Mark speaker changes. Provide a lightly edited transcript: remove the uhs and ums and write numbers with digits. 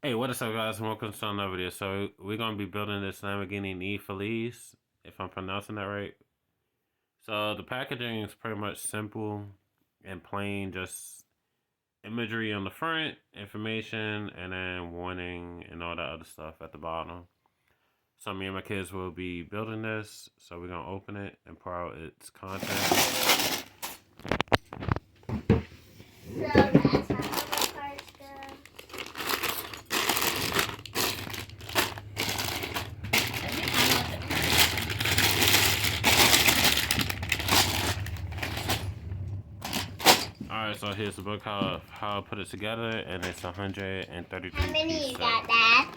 Speaker 1: Hey, what is up, guys? Welcome to another video. So we're gonna be building this Lamborghini Nifeliz, if I'm pronouncing that right. So the packaging is pretty much simple and plain, just imagery on the front, information, and then warning and all that other stuff at the bottom. So me and my kids will be building this. So we're gonna open it and pour out its content.
Speaker 2: So that's how the parts go.
Speaker 1: Alright, so here's the book how I put it together, and it's 133
Speaker 2: How many
Speaker 1: pieces.
Speaker 2: you got, Dad?